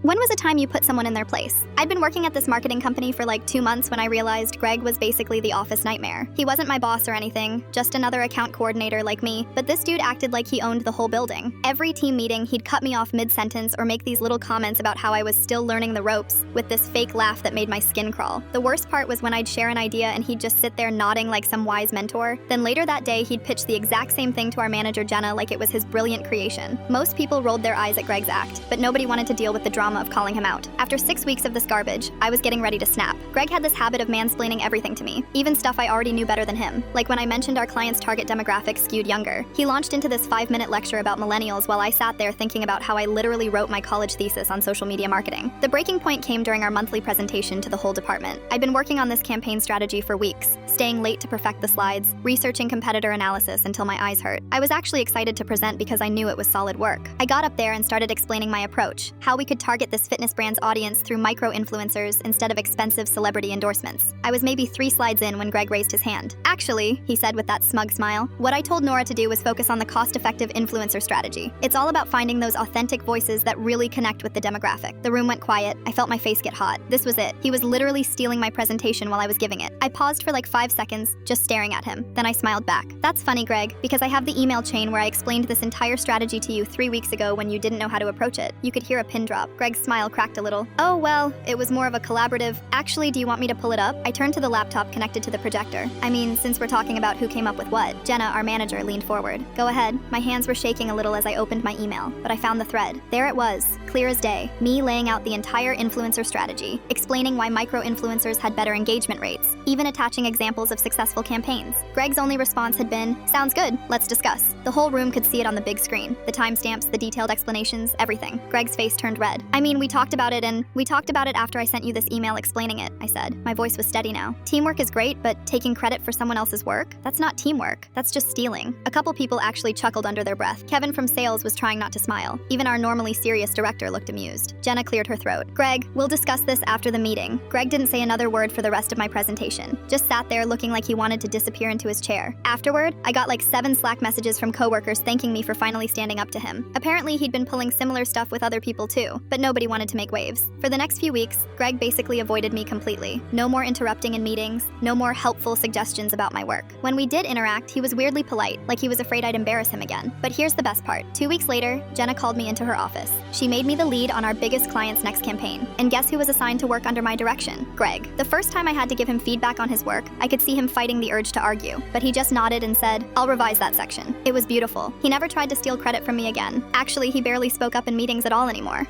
When was a time you put someone in their place? I'd been working at this marketing company for like 2 months when I realized Greg was basically the office nightmare. He wasn't my boss or anything, just another account coordinator like me, but this dude acted like he owned the whole building. Every team meeting, he'd cut me off mid-sentence or make these little comments about how I was still learning the ropes, with this fake laugh that made my skin crawl. The worst part was when I'd share an idea and he'd just sit there nodding like some wise mentor. Then later that day, he'd pitch the exact same thing to our manager Jenna like it was his brilliant creation. Most people rolled their eyes at Greg's act, but nobody wanted to deal with the drama of calling him out. After 6 weeks of this garbage, I was getting ready to snap. Greg had this habit of mansplaining everything to me, even stuff I already knew better than him. Like when I mentioned our client's target demographic skewed younger. He launched into this 5-minute lecture about millennials while I sat there thinking about how I literally wrote my college thesis on social media marketing. The breaking point came during our monthly presentation to the whole department. I'd been working on this campaign strategy for weeks, staying late to perfect the slides, researching competitor analysis until my eyes hurt. I was actually excited to present because I knew it was solid work. I got up there and started explaining my approach, how we could target this fitness brand's audience through micro-influencers instead of expensive celebrity endorsements. I was maybe 3 slides in when Greg raised his hand. Actually, he said with that smug smile, what I told Nora to do was focus on the cost-effective influencer strategy. It's all about finding those authentic voices that really connect with the demographic. The room went quiet. I felt my face get hot. This was it. He was literally stealing my presentation while I was giving it. I paused for like 5 seconds, just staring at him. Then I smiled back. That's funny, Greg, because I have the email chain where I explained this entire strategy to you 3 weeks ago when you didn't know how to approach it. You could hear a pin drop. Greg's smile cracked a little. Oh, well, it was more of a collaborative. Actually, do you want me to pull it up? I turned to the laptop connected to the projector. I mean, since we're talking about who came up with what. Jenna, our manager, leaned forward. Go ahead. My hands were shaking a little as I opened my email, but I found the thread. There it was, clear as day. Me laying out the entire influencer strategy, explaining why micro-influencers had better engagement rates, even attaching examples of successful campaigns. Greg's only response had been, sounds good, let's discuss. The whole room could see it on the big screen. The timestamps, the detailed explanations, everything. Greg's face turned red. I mean, we talked about it after I sent you this email explaining it, I said. My voice was steady now. Teamwork is great, but taking credit for someone else's work? That's not teamwork. That's just stealing. A couple people actually chuckled under their breath. Kevin from sales was trying not to smile. Even our normally serious director looked amused. Jenna cleared her throat. Greg, we'll discuss this after the meeting. Greg didn't say another word for the rest of my presentation. Just sat there looking like he wanted to disappear into his chair. Afterward, I got like 7 Slack messages from coworkers thanking me for finally standing up to him. Apparently, he'd been pulling similar stuff with other people too, but nobody wanted to make waves. For the next few weeks, Greg basically avoided me completely. No more interrupting in meetings, no more helpful suggestions about my work. When we did interact, he was weirdly polite, like he was afraid I'd embarrass him again. But here's the best part. 2 weeks later, Jenna called me into her office. She made me the lead on our biggest client's next campaign. And guess who was assigned to work under my direction? Greg. The first time I had to give him feedback on his work, I could see him fighting the urge to argue, but he just nodded and said, I'll revise that section. It was beautiful. He never tried to steal credit from me again. Actually, he barely spoke up in meetings at all anymore.